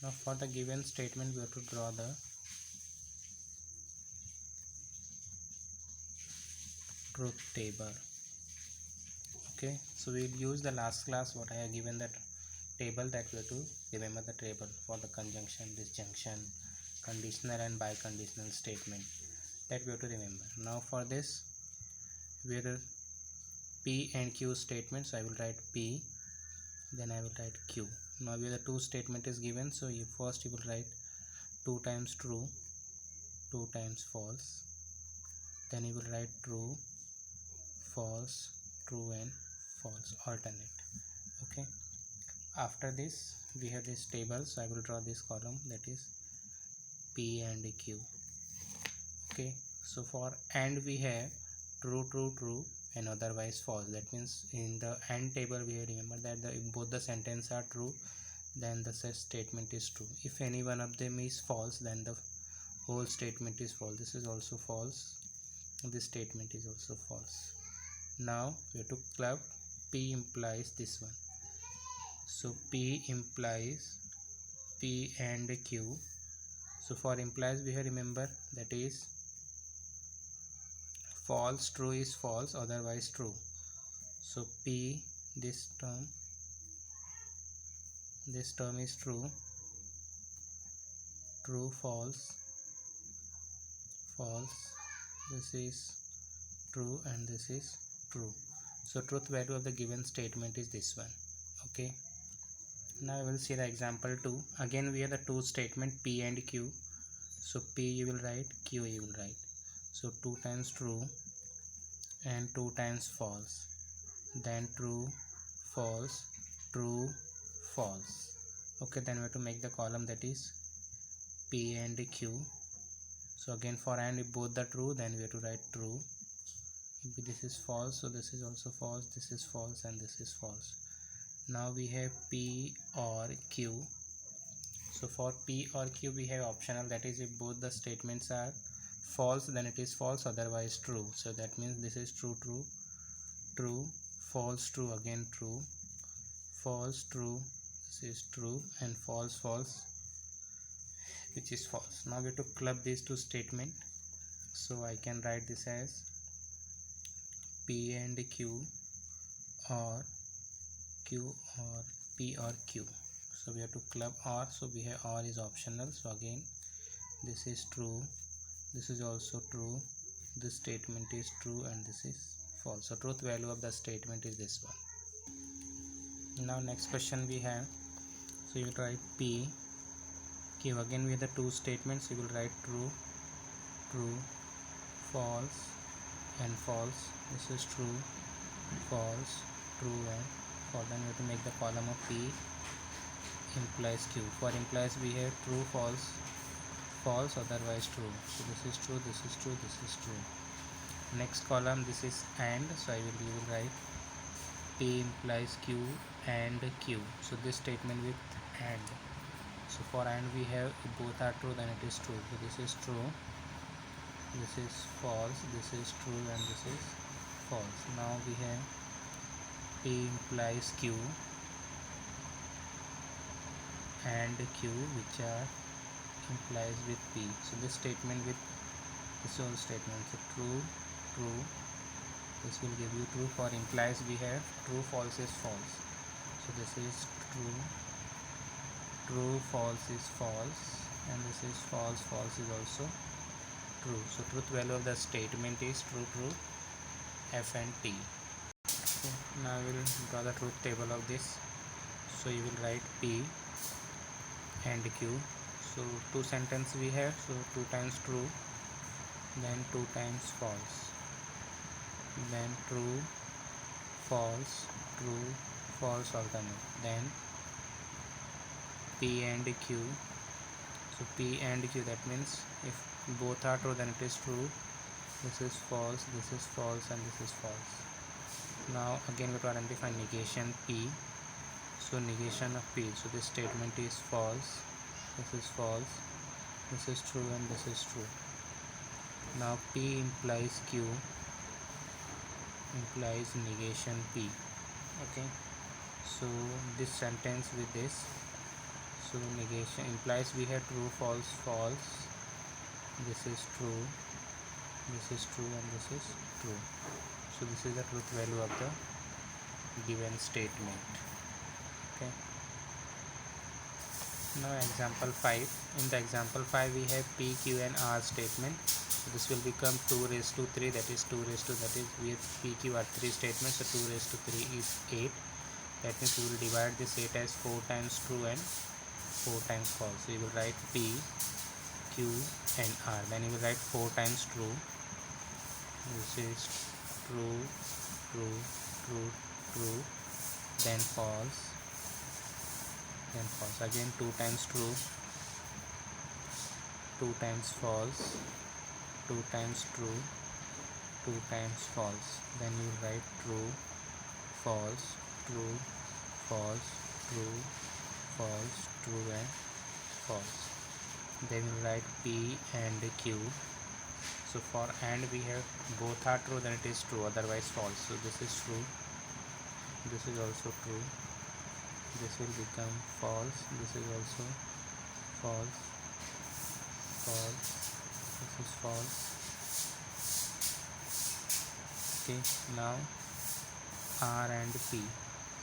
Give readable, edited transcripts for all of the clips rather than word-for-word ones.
Now for the given statement we have to draw the truth table. Okay, so we'll use the last class what I have given that table, that we have to remember the table for the conjunction, disjunction, conditional and biconditional statement, that we have to remember. Now for this we will P and Q statement, so I will write P, then I will write Q. Now where the two statement is given, so first you will write 2 times true, 2 times false, then you will write true, false, true and false alternate. Okay, after this we have this table, so I will draw this column, that is P and Q. Okay, so for AND we have true, true, true and otherwise false. That means in the AND table we have remember that if both the sentence are true, then the such statement is true. If any one of them is false, then the whole statement is false. This is also false, this statement is also false. Now we have to club P implies this one, so P implies P and Q. So for implies we have remember that is false, true is false, otherwise true. So P, this term is true, true, false, false, this is true and this is true. So truth value of the given statement is this one. Okay, now we will see the example 2. Again we have the two statement P and Q. So P you will write, Q you will write. So 2 times true and 2 times false, then true, false, true, false. Okay, then we have to make the column, that is P and Q. So again for AND if both the true, then we have to write true. If this is false, so this is also false, this is false and this is false. Now we have P or Q. So for P or Q we have optional, that is if both the statements are false, then it is false, otherwise true. So that means this is true, true, true, false, true, again true, false, true, this is true, and false, false, which is false. Now we have to club these two statements, so I can write this as P and Q or Q or P or Q. So we have to club or, so we have or is optional. So again this is true, this is also true, this statement is true and this is false. So truth value of the statement is this one. Now next question we have, so you will write P, Q. Again we have the two statements, you will write true, true, false and false. This is true, false, true and false. Then we have to make the column of P implies Q. For implies we have true, false, false, otherwise true. So this is true, this is true, this is true. Next column, this is AND, so you will write P implies Q and Q. So this statement with AND. So for AND we have if both are true, then it is true. So this is true, this is false, this is true and this is false. Now we have P implies Q and Q, which are implies with P. So this statement with this whole statement, so true, true, this will give you true. For implies we have true, false is false. So this is true, true, false is false, and this is false, false is also true. So truth value of the statement is true, true, F and T. Okay, now I will draw the truth table of this. So you will write P and Q. So two sentences we have, so 2 times true, then 2 times false, then true, false, true, false alternate, then P and Q. So P and Q, that means if both are true, then it is true, this is false, this is false and this is false. Now again we have to identify negation P. So negation of P, so this statement is false, this is false, this is true and this is true. Now P implies Q implies negation P. Okay, so this sentence with this, So negation implies we have true, false, false. This is true, this is true, and this is true. So this is the truth value of the given statement. Okay. Now example 5. In the example 5 we have P, Q and R statement. So this will become 2 raised to 3, that is 2 raised to, that is with P, Q are 3 statements, so 2 raised to 3 is 8. That means we will divide this 8 as 4 times true and 4 times false. So you will write P, Q and R. Then you will write 4 times true. This is true, true, true, true, then false, then false. Again 2 times true, 2 times false, 2 times true, 2 times false. Then you write true, false, true, false, true, false, true and false. Then you write P and Q. So for AND we have both are true, then it is true, otherwise false. So this is true, this is also true, this will become false, this is also false, false, this is false. Okay, now R and P.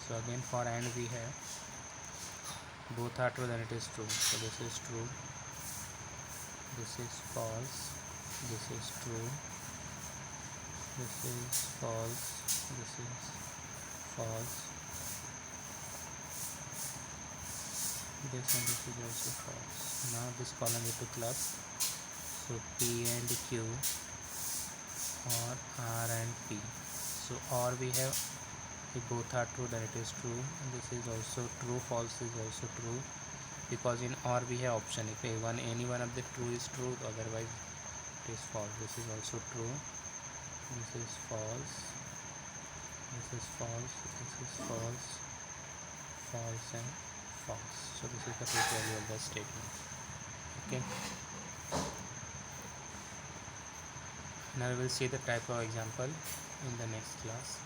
So again for AND we have both are true, then it is true. So this is true, this is false, this is true, this is false, this is false, this and this is also false. Now this column we took club. So P and Q or R and P. So or we have, if both are true then it is true, and this is also true, false is also true, because in OR we have option. If any one of the true is true, otherwise it is false. This is also true, this is false, this is false, this is false, false and false. So this is the truth value of the statement. Okay, now we will see the type of example in the next class.